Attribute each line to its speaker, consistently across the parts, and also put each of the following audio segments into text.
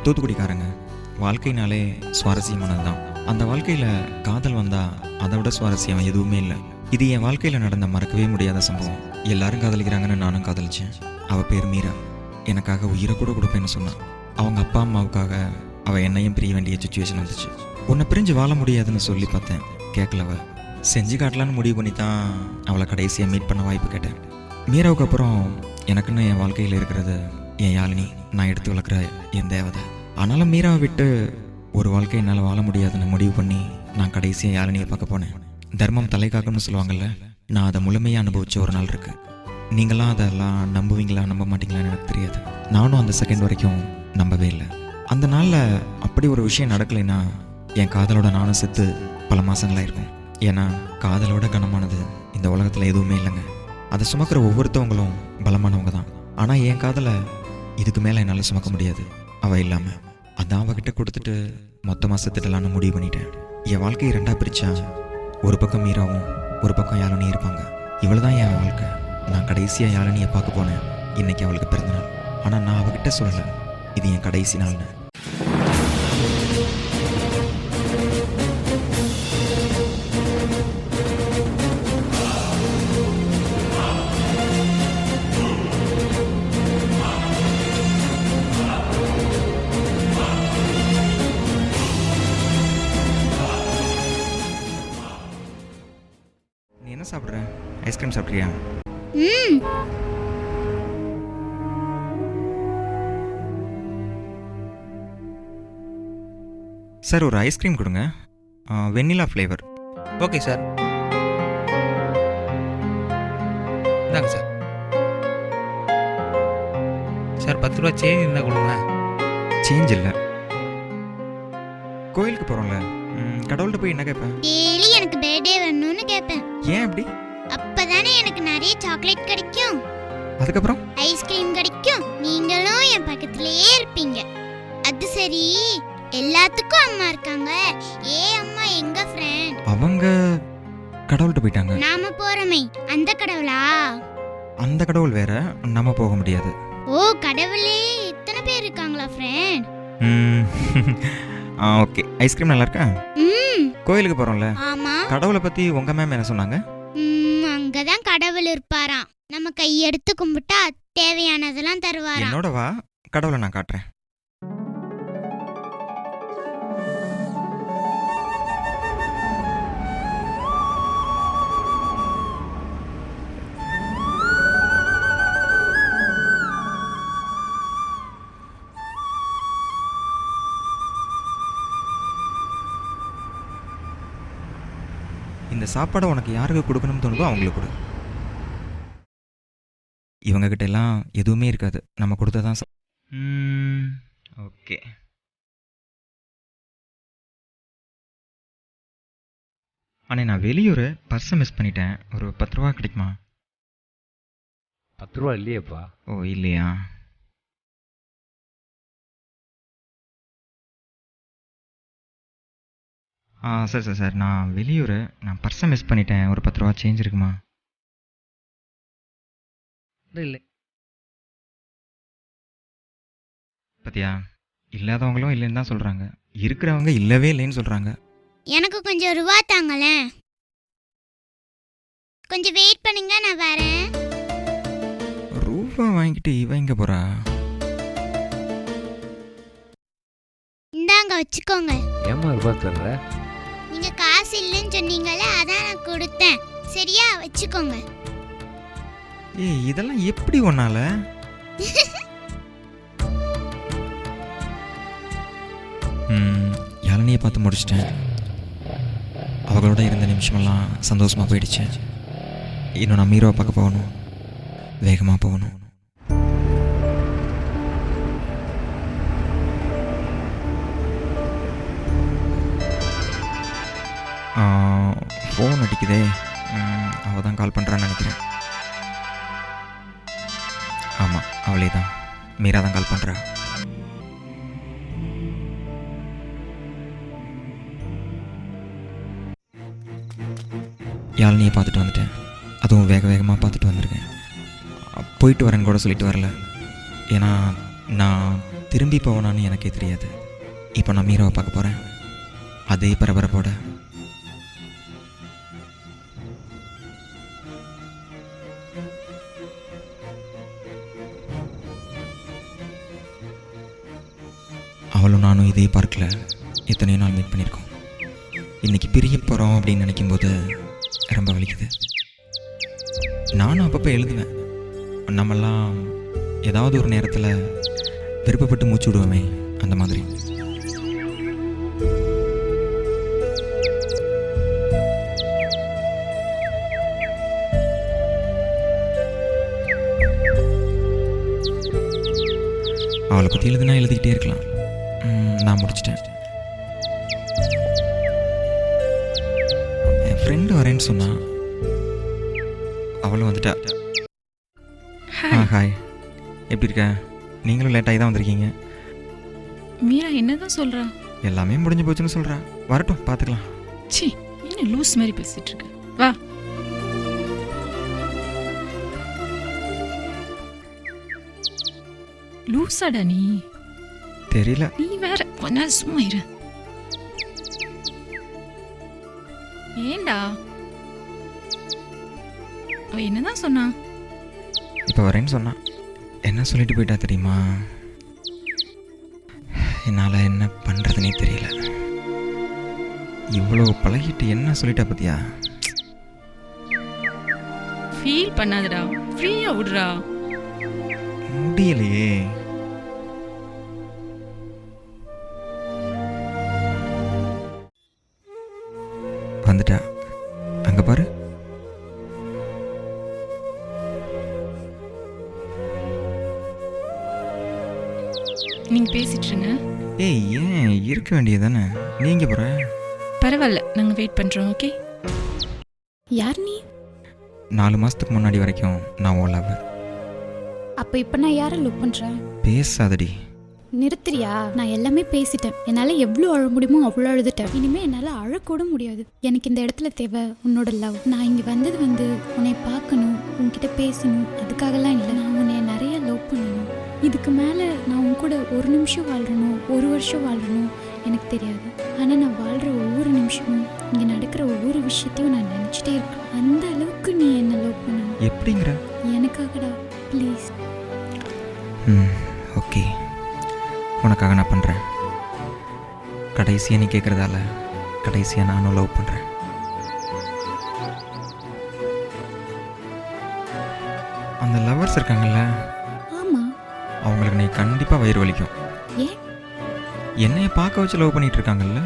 Speaker 1: தூத்துக்குடிக்காரங்க. வாழ்க்கைனாலே சுவாரஸ்யமானது தான். அந்த வாழ்க்கையில் காதல் வந்தால் அதை விட சுவாரஸ்யம் எதுவுமே இல்லை. இது என் வாழ்க்கையில் நடந்த மறக்கவே முடியாத சம்பவம். எல்லாரும் காதலிக்கிறாங்கன்னு நானும் காதலிச்சேன். அவள் பேர் மீரா. எனக்காக உயிரை கூட கொடுப்பேன்னு சொன்னான். அவங்க அப்பா அம்மாவுக்காக அவள் என்னையும் பிரிய வேண்டிய சுச்சுவேஷன் வந்துச்சு. உன்னை பிரிஞ்சு வாழ முடியாதுன்னு சொல்லி பார்த்தேன், கேட்கலவ. செஞ்சு காட்டலான்னு முடிவு பண்ணி தான் அவளை கடைசியாக மீட் பண்ண வாய்ப்பு கேட்டேன். மீராவுக்கு அப்புறம் எனக்குன்னு என் வாழ்க்கையில் இருக்கிறது என் யாழினி, நான் எடுத்து வளர்க்குற என் தேவதை. ஆனாலும் மீராவை விட்டு ஒரு வாழ்க்கை என்னால் வாழ முடியாதுன்னு முடிவு பண்ணி நான் கடைசியாக யாழினியை பார்க்க போனேன். தர்மம் தலை காக்கும்னு சொல்லுவாங்கள்ல, நான் அதை முழுமையாக அனுபவித்த ஒரு நாள் இருக்குது. நீங்களாம் அதெல்லாம் நம்புவீங்களா நம்ப மாட்டீங்களான்னு எனக்கு தெரியாது. நானும் அந்த செகண்ட் வரைக்கும் நம்பவே இல்லை. அந்த நாளில் அப்படி ஒரு விஷயம் நடக்கலைன்னா என் காதலோட நானும் செத்து பல மாதங்களாயிருக்கும். ஏன்னா காதலோட கனமானது இந்த உலகத்தில் எதுவுமே இல்லைங்க. அதை சுமக்கிற ஒவ்வொருத்தவங்களும் பலமானவங்க தான். ஆனால் என் காதலை இதுக்கு மேலே என்னால் சுமக்க முடியாது அவள் இல்லாமல். அதான் அவகிட்ட கொடுத்துட்டு மொத்தமாக செத்துட்டலான்னு முடிவு பண்ணிட்டேன். என் வாழ்க்கையை ரெண்டாக பிரித்தா ஒரு பக்கம் மீராவும் ஒரு பக்கம் யாழினி இருப்பாங்க. இவள் தான் என் வாழ்க்கை. நான் கடைசியாக யாழினியை பார்க்க போனேன். இன்றைக்கி அவளுக்கு பிறந்தநாள். ஆனால் நான் அவகிட்ட சொல்லலை இது என் கடைசி நாள்னு. நீ என்ன சாப்பிட்ற? ஐஸ்கிரீம் சாப்பிட்றியா? சார் ஒரு ஐஸ்கிரீம் கொடுங்க, வெண்ணிலா ஃப்ளேவர்.
Speaker 2: ஓகே சார், இந்தாங்க சார். சார் 10 ரூபா சேஞ்ச் இருந்தால் கொடுங்களேன்.
Speaker 1: சேஞ்ச் இல்லை. கோயிலுக்கு போகிறோம்ல, கடவுள்கிட்ட போய் என்ன கேட்பேன்?
Speaker 3: டெய்லி எனக்கு பர்த்டே வரணும்னு கேட்பேன்.
Speaker 1: ஏன் அப்படி?
Speaker 3: அப்பதானே எனக்கு நிறைய சாக்லேட் கிடைக்கும்,
Speaker 1: அதுக்கப்புறம்
Speaker 3: ஐஸ்கிரீம் கிடைக்கும், நீங்களும் என் பக்கத்திலேயே இருப்பீங்க. அது சரி, எல்லாத்துக்கும் அம்மா இருக்காங்க, அம்மா எங்க ஃப்ரெண்ட்?
Speaker 1: அவங்க கடவுள்கிட்ட போயிட்டாங்க.
Speaker 3: நாம போறோமே அந்த கடவுளா?
Speaker 1: அந்த கடவுள் வேற, நம்ம போக முடியாது.
Speaker 3: ஓ, கடவுளே இத்தனை பேர் இருக்காங்களா ஃப்ரெண்ட்?
Speaker 1: ஓகே, ஐஸ்கிரீம் நல்லா இருக்கா? கோயிலுக்கு போறோம்ல,
Speaker 3: ஆமா.
Speaker 1: கடவுளை பத்தி உங்க மேம் என்ன சொன்னாங்க?
Speaker 3: அங்கதான் கடவுள் இருப்பாராம். நம்ம கையெடுத்து கும்பிட்டா தேவையானதெல்லாம் தருவாராம்.
Speaker 1: என்னோட வா, கடவுளை நான் காட்டுறேன். இந்த சாப்பாடை உனக்கு யாருக்கு கொடுக்கணும்னு தோணுதோ அவங்களுக்கு கொடு. இவங்ககிட்ட எல்லாம் எதுவுமே இருக்காது, நம்ம கொடுத்ததான். ஓகே. அண்ணே, நான் வெளியூர், பர்ஸை மிஸ் பண்ணிட்டேன். ஒரு 10 ரூபா கிடைக்குமா?
Speaker 4: 10 ரூபா இல்லையேப்பா.
Speaker 1: ஓ இல்லையா? சார் சார் சார் நான் வெளியூர், நான் பர்ஸை மிஸ் பண்ணிட்டேன். ஒரு 10 ரூபா சேஞ்ச் இருக்குமா?
Speaker 4: இல்லை.
Speaker 1: பத்தியா, இல்லாதவங்களும் இல்லைன்னு தான் சொல்கிறாங்க, இருக்கிறவங்க இல்லவே இல்லைன்னு சொல்கிறாங்க.
Speaker 3: எனக்கு கொஞ்சம் ரூபா தாங்களேன். கொஞ்சம் வெயிட் பண்ணுங்க, நான் வரேன்.
Speaker 1: ரூபா வாங்கிட்டு இவ எங்க போறா?
Speaker 3: இந்தாங்க வச்சுக்கோங்க.
Speaker 4: ஏமா ரூபா தர்ற?
Speaker 3: நீங்க காசு இல்லைன்னு சொன்னீங்கல்ல, அதான் நான் கொடுத்தேன். சரியா, வச்சுக்கோங்க.
Speaker 1: ஏய், இதெல்லாம் எப்படி ஒன்னால? யாழினியை பார்த்து முடிச்சிட்டேன். அவங்களோட இருந்த நிமிஷமெல்லாம் சந்தோஷமாக போயிடுச்சு. இன்னும் நான் மீராவை பார்க்க போகணும், வேகமாக போகணும். ஃபோன் அடிக்குதே, அவள் தான் கால் பண்ணுறான்னு நினைக்கிறேன். ஆமாம், அவளே தான், மீரா தான் கால் பண்ணுறா. யாழினியை பார்த்துட்டு வந்துட்டேன், அதுவும் வேக வேகமாக பார்த்துட்டு வந்திருக்கேன். போயிட்டு வரேன்னு கூட சொல்லிட்டு வரல. ஏன்னா நான் திரும்பி போவனான்னு எனக்கே தெரியாது. இப்போ நான் மீராவை பார்க்க போகிறேன், அதே பரபரப்போட. அவளும் நானும் இதே பார்க்கில் எத்தனையோ நாள் மீட் பண்ணியிருக்கோம். இன்றைக்கி பிரிய போகிறோம் அப்படின்னு நினைக்கும்போது ரொம்ப வலிக்குது. நானும் அப்பப்போ எழுதுவேன், நம்மெல்லாம் ஏதாவது ஒரு நேரத்தில் விருப்பப்பட்டு மூச்சு விடுவோமே, அந்த மாதிரி. அவளை பற்றி எழுதுனா எழுதிக்கிட்டே இருக்கலாம். நான் முடிச்சிட்டேன். என் ஃப்ரெண்டு வரேன்னு சொன்னா, அவளும் வந்துட்டா. ஹாய், எப்படி இருக்க? நீங்களும் லேட்டாகி தான் வந்திருக்கீங்க.
Speaker 5: மீரா என்னதான் சொல்றா?
Speaker 1: எல்லாமே முடிஞ்சு போச்சுன்னு சொல்கிறா. வரட்டும், பார்த்துக்கலாம்.
Speaker 5: சி, என்ன லூஸ் மாதிரி பேசிட்டு இருக்க? வா. லூசாடா நீ?
Speaker 1: தெரியல.
Speaker 5: நீ வேற கொஞ்ச நேரம் சும்மா இரு. ஏண்டா அவ என்னதான் சொன்னா?
Speaker 1: இப்போ வரேன்னு சொன்னான். என்ன சொல்லிட்டு போயிட்டா தெரியுமா? என்னால் என்ன பண்ணுறதுனே தெரியல. இவ்வளோ பழகிட்டு என்ன சொல்லிட்டா பத்தியா?
Speaker 5: ஃபீல் பண்ணாதடா, ஃப்ரீயா விடுறா.
Speaker 1: முடியலையே. வந்துட்டா. அங்க பாரு.
Speaker 5: நீங்க பேசிட்டு இருங்க.
Speaker 1: ஏய், ஏன் இருக்க வேண்டியதானே? நீங்க போற?
Speaker 5: பரவாயில்ல, நாங்க வெயிட் பண்றோம். ஓகே. யார் நீ?
Speaker 1: 4 மாசத்துக்கு முன்னாடி வரைக்கும் நான் உன் லவர்.
Speaker 6: அப்போ இப்போ நான் யாரை லவ் பண்ணுறேன்?
Speaker 1: பேசாதடி.
Speaker 6: நிறுத்துறியா? நான் எல்லாமே பேசிட்டேன். என்னால் எவ்வளோ அழ முடியுமோ அவ்வளோ அழுதுட்டேன். இனிமேல் என்னால் அழக்கூட முடியாது. எனக்கு இந்த இடத்துல தேவை உன்னோட லவ். நான் இங்கே வந்தது உன்னை பார்க்கணும், உன்கிட்ட பேசணும், அதுக்காகலாம் இல்லை. நான் உன்னை நிறைய லவ் பண்ணணும். இதுக்கு மேலே நான் உன் கூட 1 நிமிஷம் வாழ்றணும், 1 வருஷம் வாழ்றணும் எனக்கு தெரியாது. ஆனால் நான் வாழ்கிற ஒவ்வொரு நிமிஷமும், இங்கே நடக்கிற ஒவ்வொரு விஷயத்தையும் நான் நினச்சிட்டே இருக்கேன். அந்த அளவுக்கு நீ என்னை லவ் பண்ணணும்.
Speaker 1: எப்படிங்கிற?
Speaker 6: எனக்காகடா, ப்ளீஸ்.
Speaker 1: ஓகே, உனக்காக நான் பண்ணுறேன். கடைசியாக நீ கேட்குறதால கடைசியாக நானும் லவ் பண்ணுறேன். அந்த லவர்ஸ் இருக்காங்கல்ல,
Speaker 6: ஆமாம்.
Speaker 1: அவங்களுக்கு நீ கண்டிப்பாக வயிறு வலிக்கும்.
Speaker 6: ஏன்?
Speaker 1: என்னைய பார்க்க வச்சு லவ் பண்ணிட்டு இருக்காங்கல்ல.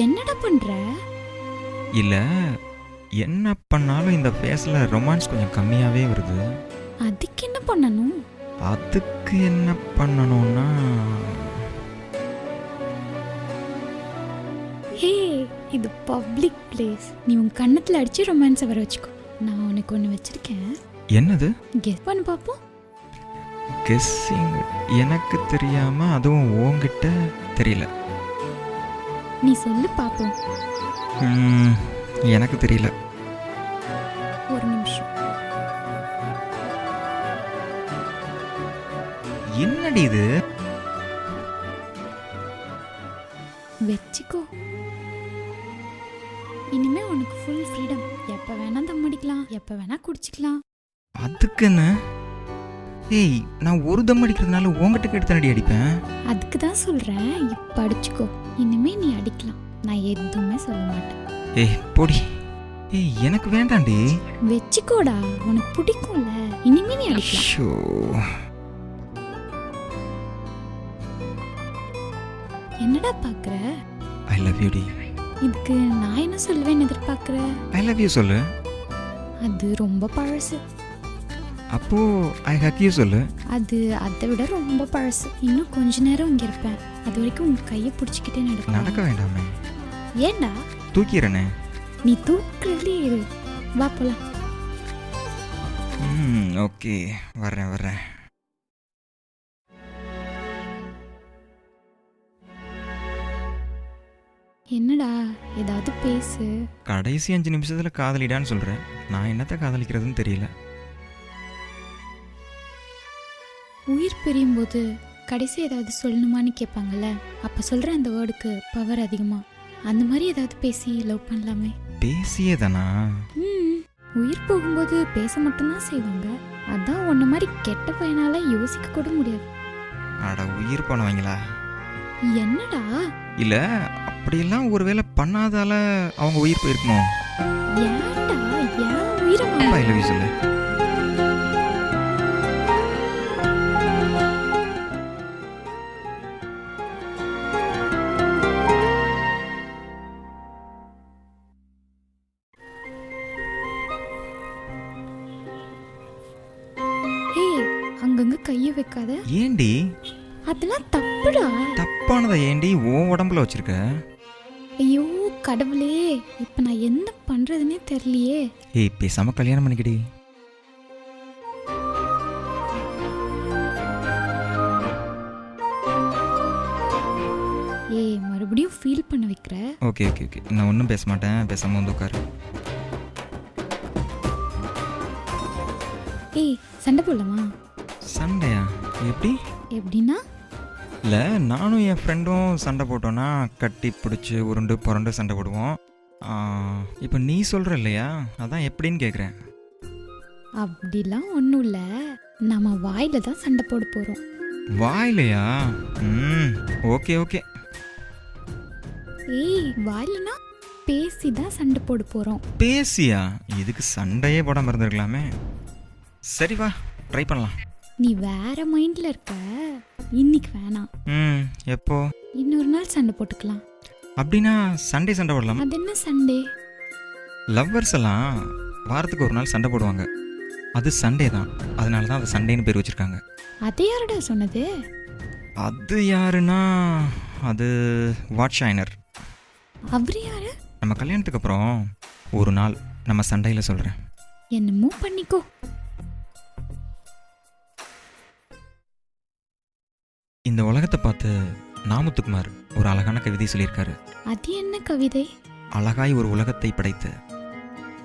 Speaker 6: என்னடா பண்ற?
Speaker 1: இல்லை, என்ன பண்ணாலும் இந்த ஃபேஸில் ரொமான்ஸ் கொஞ்சம் கம்மியாகவே வருது.
Speaker 6: அதுக்கு என்ன பண்ணணும்?
Speaker 1: அதுக்கு என்ன பண்ணணும்னா,
Speaker 6: ஹே, இது பப்ளிக் பிளேஸ். நீ உன் கண்ணத்தில் அடிச்சு ரொமான்ஸை வர வச்சுக்கோ. நான் உனக்கு ஒன்று வச்சிருக்கேன்.
Speaker 1: என்னது?
Speaker 6: கெஸ் பண்ணி பார்ப்போம்.
Speaker 1: கெஸ்ஸிங்? எனக்கு தெரியாம, அதுவும் உன்கிட்ட தெரியல.
Speaker 6: நீ சொல்லு பார்ப்போம்.
Speaker 1: எனக்கு தெரியல.
Speaker 6: ஒரு நிமிஷம்.
Speaker 1: என்னடி இது?
Speaker 6: வச்சுக்கோ. இனிமே உனக்கு ஃபுல் ஃப்ரீடம். எப்போ வேணா தம் அடிக்கலாம், எப்போ வேணா குடிச்சிக்கலாம்.
Speaker 1: அதுக்கு என்ன? ஏய், நான் ஒரு தம் அடிக்கிறதுனால உங்ககிட்ட கேட்டு அடிப்பேன்.
Speaker 6: அதுக்கு தான் சொல்கிறேன், இப்போ அடிச்சுக்கோ. இனிமே நீ அடிக்கலாம், நான் எதுவுமே சொல்ல மாட்டேன்.
Speaker 1: ஏய் போடி. ஏய், எனக்கு வேண்டாண்டி.
Speaker 6: வச்சுக்கோடா, உனக்கு பிடிக்கும்ல. இனிமே நீ அடிக்கலாம்.
Speaker 1: ஷோ.
Speaker 6: என்னடா பார்க்குற?
Speaker 1: ஐ லவ் யூ டி.
Speaker 6: இதுக்கு நான் என்ன சொல்லுவேன்னு எதிர்பார்க்குற?
Speaker 1: ஐ லவ் யூ சொல்லு.
Speaker 6: அது ரொம்ப பழசு.
Speaker 1: அப்போ ஐ ஹக் யூ சொல்லு.
Speaker 6: அது அதை விட ரொம்ப பழசு. இன்னும் கொஞ்ச நேரம் இங்கே இருப்பேன். அது வரைக்கும் உன் கையை பிடிச்சிக்கிட்டே
Speaker 1: நடக்க வேண்டாமே.
Speaker 6: ஏண்டா?
Speaker 1: தூக்கிறனே.
Speaker 6: நீ தூக்குறதுலே இரு. வா போலாம்.
Speaker 1: ஓகே, வர்றேன்.
Speaker 6: என்னடா, ஏதாவது பேசு.
Speaker 1: கடைசி 5 நிமிஷத்துல காதலிடான்னு சொல்றேன். நான் என்னத்த காதலிக்கிறதுன்னு தெரியல.
Speaker 6: தெரியும் போது கடைசி ஏதாவது சொல்லணுமான்னு கேட்பாங்கல்ல, அப்போ சொல்கிற அந்த வேர்டுக்கு பவர் அதிகமா. அந்த மாதிரி ஏதாவது பேசி லவ் பண்ணலாமே.
Speaker 1: பேசியே தானா?
Speaker 6: உயிர் போகும்போது பேச மட்டும்தான் செய்வாங்க. அதான் உன்ன மாதிரி கெட்ட பையனால யோசிக்க கூட முடியாது.
Speaker 1: அட உயிர் போனவங்களா?
Speaker 6: என்னடா?
Speaker 1: இல்ல அப்படியெல்லாம் ஒருவேளை பண்ணாதால அவங்க உயிர் போயிருக்குமோ?
Speaker 6: ஏன்டா ஏன் உயிரை
Speaker 1: அப்பா இல்ல சொல்லு.
Speaker 6: அங்கங்க கைய வைக்காத.
Speaker 1: ஏண்டி?
Speaker 6: அதெல்லாம் தப்புடா.
Speaker 1: தப்பானதை ஏண்டி உன் உடம்புல வச்சிருக்க?
Speaker 6: ஐயோ கடவுளே, இப்ப நான் என்ன பண்றதுன்னே தெரியலையே.
Speaker 1: ஏய் பேசாம கல்யாணம் பண்ணிக்கிடி.
Speaker 6: ஏய் மறுபடியும் ஃபீல் பண்ண வைக்கிற.
Speaker 1: ஓகே ஓகே ஓகே, நான் ஒன்றும் பேச மாட்டேன், பேசாம வந்து உட்காரு.
Speaker 6: ஏய் சண்டை போடலாமா?
Speaker 1: சண்டையா? எப்படி?
Speaker 6: எப்படின்னா
Speaker 1: இல்லை, நானும் என் ஃப்ரெண்டும் சண்டை போட்டோன்னா கட்டி பிடிச்சி உருண்டு புரண்டு சண்டை போடுவோம். இப்போ நீ சொல்கிற இல்லையா, அதான் எப்படின்னு கேட்குறேன்.
Speaker 6: அப்படிலாம் ஒன்றும் இல்லை, நம்ம வாயில தான் சண்டை போட போகிறோம்.
Speaker 1: வாயிலையா? Okay okay.
Speaker 6: ஏய் வாயிலனா பேசி தான் சண்டை போட போகிறோம்.
Speaker 1: பேசியா? இதுக்கு சண்டையே போடாமல் இருந்திருக்கலாமே. சரி வா, ட்ரை பண்ணலாம்.
Speaker 6: நீ வேற மைண்டில் இருக்க, இன்னைக்கு வேணாம்.
Speaker 1: எப்போ?
Speaker 6: இன்னொரு நாள் சண்டை போட்டுக்கலாம்.
Speaker 1: அப்படின்னா சண்டே சண்டை போடலாம்.
Speaker 6: அது என்ன சண்டே?
Speaker 1: லவ்வர்ஸ் எல்லாம் வாரத்துக்கு ஒரு நாள் சண்டை போடுவாங்க, அது சண்டே தான். அதனால தான் அதை சண்டேன்னு பேர் வச்சுருக்காங்க.
Speaker 6: அது யாருடா சொன்னது?
Speaker 1: அது யாருன்னா அது வாட்ஷைனர்.
Speaker 6: அவர் யாரு?
Speaker 1: நம்ம கல்யாணத்துக்கு அப்புறம் ஒரு நாள் நம்ம சண்டையில் சொல்கிறேன்.
Speaker 6: என்னமோ பண்ணிக்கோ.
Speaker 1: இந்த உலகத்தை பார்த்து நாமுத்துக்குமார் ஒரு அழகான கவிதை சொல்லியிருக்காரு.
Speaker 6: அது என்ன கவிதை?
Speaker 1: அழகாய் ஒரு உலகத்தை படைத்து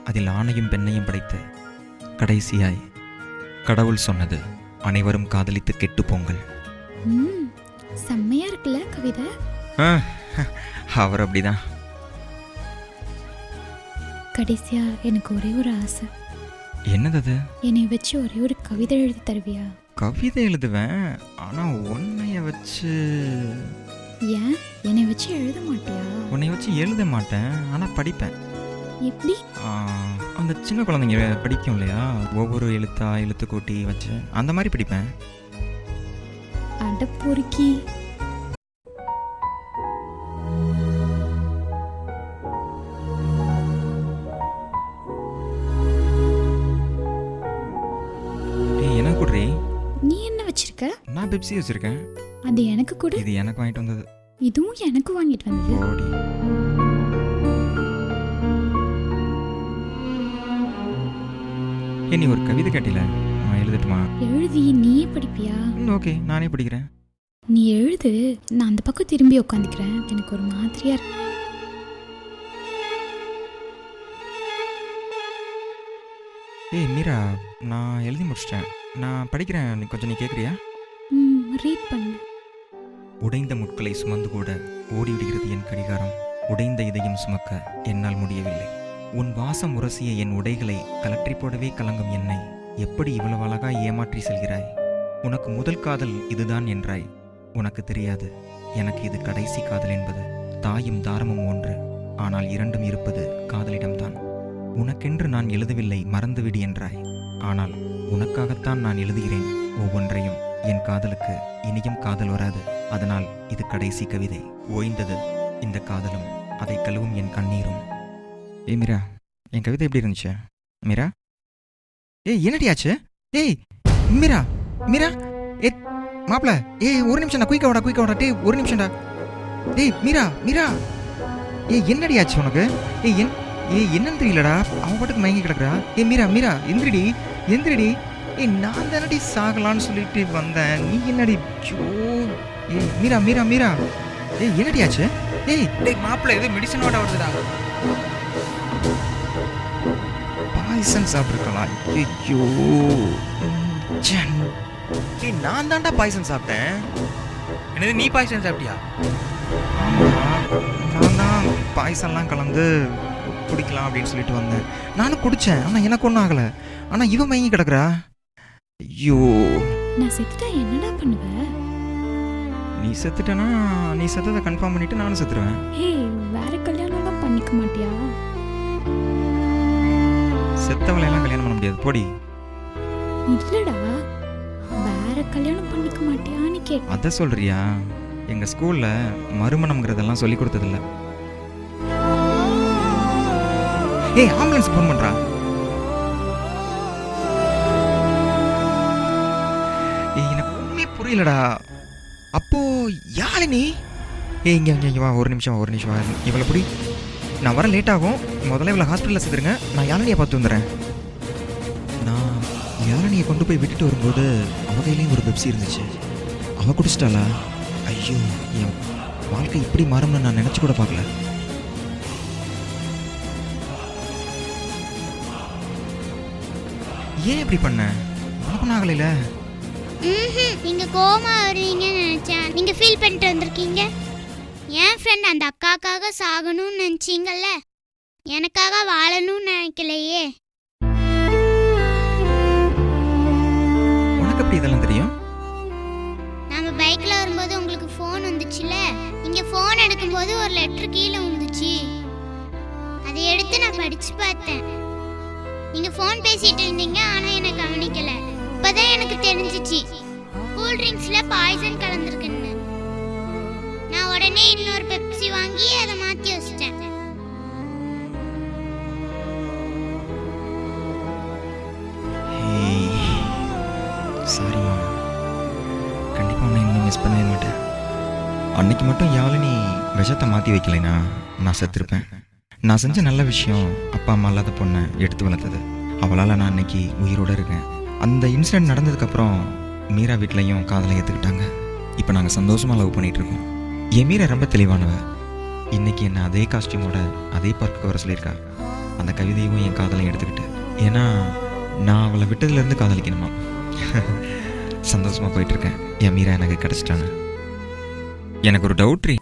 Speaker 1: அதில் ஆணையும் பெண்ணையும் படைத்து கடைசியாய் கடவுள் சொன்னது அனைவரும் காதலித்து கெட்டு போங்கள்.
Speaker 6: செம்மையா இருக்குல்ல கவிதை.
Speaker 1: அவர் அப்படிதான்.
Speaker 6: கடைசியா எனக்கு ஒரே ஒரு ஆசை.
Speaker 1: என்னது அது?
Speaker 6: என்னை வச்சு ஒரே ஒரு கவிதை எழுதி தருவியா?
Speaker 1: கவிதை எழுதுவேன், ஆனால் உன்னைய வச்சு.
Speaker 6: ஏன் என்னை வச்சு எழுத மாட்டியா?
Speaker 1: உன்னை வச்சு எழுத மாட்டேன், ஆனால் படிப்பேன்.
Speaker 6: எப்படி?
Speaker 1: அந்த சின்ன குழந்தைங்க படிக்கும் இல்லையா, ஒவ்வொரு எழுத்து கூட்டி வச்சு அந்த மாதிரி படிப்பேன்.
Speaker 6: அட பொறுக்கி.
Speaker 1: என்ன குடுறி?
Speaker 6: நீ என்ன வச்சிருக்க?
Speaker 1: நான் பெப்சி வச்சிருக்கேன்.
Speaker 6: அது எனக்கு கொடு.
Speaker 1: இது எனக்கு வாங்கிட்டு வந்தது.
Speaker 6: இதுவும் எனக்கு வாங்கிட்டு வந்தது.
Speaker 1: ஓடி. நீ ஒரு கவிதை கேட்டில, நான் எழுதட்டுமா?
Speaker 6: எழுதி நீயே படிப்பியா?
Speaker 1: ஓகே, நானே படிக்கிறேன்.
Speaker 6: நீ எழுது, நான் அந்த பக்கம் திரும்பி உட்காந்துக்கிறேன். எனக்கு ஒரு மாதிரியா இருக்கு.
Speaker 1: ஏய் மீரா, நான் எழுதி முடிச்சிட்டேன், நான் படிக்கிறேன். நீ கொஞ்சம் கேட்குறியா?
Speaker 6: ரீட் பண்ணு.
Speaker 1: உடைந்த முட்களை சுமந்து கூட ஓடிவிடுகிறது என் கடிகாரம். உடைந்த இதயம் சுமக்க என்னால் முடியவில்லை. உன் வாசம் உரசிய என் உடைகளை கலற்றி போடவே கலங்கும் என்னை எப்படி இவ்வளவு அழகாய் ஏமாற்றி செல்கிறாய்? உனக்கு முதல் காதல் இதுதான் என்றாய். உனக்கு தெரியாது, எனக்கு இது கடைசி காதல் என்பது. தாயும் தாரமும் ஒன்று, ஆனால் இரண்டும் இருப்பது காதலிடம்தான். உனக்கென்று நான் எழுதவில்லை, மறந்துவிடு என்றாய். ஆனால் உனக்காகத்தான் நான் எழுதுகிறேன் ஒவ்வொன்றையும். என் காதலுக்கு இனியும் காதல் வராது, அதனால் இது கடைசி கவிதை. ஓய்ந்தது இந்த காதலும், அதை கழுவும் என் கண்ணீரும். ஏய் மீரா, என் கவிதை எப்படி இருந்துச்சு? மீரா, ஏய் என்னடியாச்சு? ஏய் மீரா, மீரா, ஏ மாப்பிள, ஏய் ஒரு நிமிஷம்டா, குயிக்க வாடா டே, ஒரு நிமிஷம்டா. டேய் மீரா, மீரா, ஏய் என்னடியாச்சு உனக்கு? ஏய் என்னன்னு தெரியலடா, அவன் பாட்டுக்கு மயங்கி கிடக்குறா. ஏய் மீரா, மீரா எந்திரிடி. ஏய் நான் தானடி சாகலான்னு சொல்லிட்டு வந்தேன், நீ என்னடி? ஏய் மீரா, ஏய் என்னடியாச்சு? ஏய்
Speaker 2: மாப்பிள்ள எது மெடிசனோட வருதுடா.
Speaker 1: பாய்சன் சாப்பிட்ருக்கலாம். ஐயோ ஏய் நான் தான்டா பாய்சன் சாப்பிட்டேன்.
Speaker 2: என்னது நீ பாய்சன் சாப்பிட்டியா?
Speaker 1: நான் தான் பாய்சன்லாம் கலந்து குடிக்கலாம் அப்படின்னு சொல்லிட்டு வந்தேன். நானும் குடித்தேன், ஆனால் எனக்கு ஒன்றும் ஆகலை. ஆனால் இவன் மயங்கி கிடக்குறா. ஐயோ,
Speaker 6: நான் செத்துட்டா என்னடா பண்ணுவ?
Speaker 1: நீ செத்துட்டேன்னா நீ செத்ததை கன்ஃபார்ம் பண்ணிட்டு நானும் செத்துருவேன்.
Speaker 6: ஹே, வேற கல்யாணம்லாம் பண்ணிக்க மாட்டியா?
Speaker 1: செத்தவளையெல்லாம் கல்யாணம் பண்ண முடியாது, போடி.
Speaker 6: இல்லடா, வேற கல்யாணம் பண்ணிக்க மாட்டியான்னு கேட்டேன்.
Speaker 1: அதை சொல்றியா? எங்கள் ஸ்கூலில் மறுமணம்ங்கிறதெல்லாம் சொல்லி கொடுத்ததில்ல. ஏய், ஆம்புலன்ஸ் ஃபோன் பண்ணுறா. ஏய், எனக்கு ஒன்றுமே புரியலடா. அப்போ யாரு நீ? ஏய், இங்கே வா, ஒரு நிமிஷம் வா. இவளை புடி. நான் வர லேட் ஆகும். முதல்ல இவளை ஹாஸ்பிட்டலில் சேர்த்துருங்க. நான் யாழினியை பார்த்து வந்துடுறேன். நான் யாழினியை கொண்டு போய் விட்டுட்டு வரும்போது அவ கையிலையும் ஒரு பெப்சி இருந்துச்சு. அவள் குடிச்சிட்டாளா? ஐயோ, என் வாழ்க்கை இப்படி மாறும்னு நான் நினச்சி கூட பார்க்கல. ஏன் இப்படி பண்ண? உனக்கு ஆகலைல?
Speaker 3: நீங்க கோமா வருவீங்கன்னு நினைச்சேன். நீங்க ஃபீல் பண்ணிட்டு வந்திருக்கீங்க. என் ஃப்ரெண்ட் அந்த அக்காக்காக சாகணும்னு நினைச்சீங்கல்ல, எனக்காக வாழணும்னு நினைக்கலையே.
Speaker 1: உனக்கு எப்படி இதெல்லாம் தெரியும்?
Speaker 3: நம்ம பைக்ல வரும்போது உங்களுக்கு ஃபோன் வந்துச்சுல, நீங்க ஃபோன் எடுக்கும்போது ஒரு லெட்டர் கீழே விழுந்துச்சு. அதை எடுத்து நான் படிச்சு பார்த்தேன். நீங்க ஃபோன் பேசிட்டு இருந்தீங்க, ஆனா எனக்கு கவனிக்கல. இப்பதான் எனக்கு தெரிஞ்சிச்சு கூல் ட்ரிங்க்ஸ்ல பாய்சன் கலந்துருக்குன்னு. நான் உடனே இன்னொரு பெப்சி வாங்கி அதை மாத்தி வச்சிட்டேன்.
Speaker 1: சாரிம்மா, கண்டிப்பாக உன்னை இன்னும் மிஸ் பண்ணவே மாட்டேன். அன்னைக்கு மட்டும் யாழினி விஷத்தை மாற்றி வைக்கலைனா நான் செத்துருப்பேன். நான் செஞ்ச நல்ல விஷயம் அப்பா அம்மா இல்லாத பொண்ணை எடுத்து வளர்த்தது. அவளால் நான் இன்னைக்கு உயிரோடு இருக்கேன். அந்த இன்சிடென்ட் நடந்ததுக்கப்புறம் மீரா வீட்லையும் காதலை ஏற்றுக்கிட்டாங்க. இப்போ நாங்கள் சந்தோஷமாக லவ் பண்ணிகிட்ருக்கோம். என் மீரா ரொம்ப தெளிவானவ. இன்றைக்கி என்னை அதே காஸ்டியூமோட அதே பார்க்குக்கு வர சொல்லியிருக்கா. அந்த கவிதையும் என் காதலையும் எடுத்துக்கிட்டு. ஏன்னா நான் அவளை விட்டதுலேருந்து காதலிக்கணுமா. சந்தோஷமாக போயிட்டுருக்கேன். என் மீரா எனக்கு கிடச்சிட்டாங்க. எனக்கு ஒரு டவுட்ரி.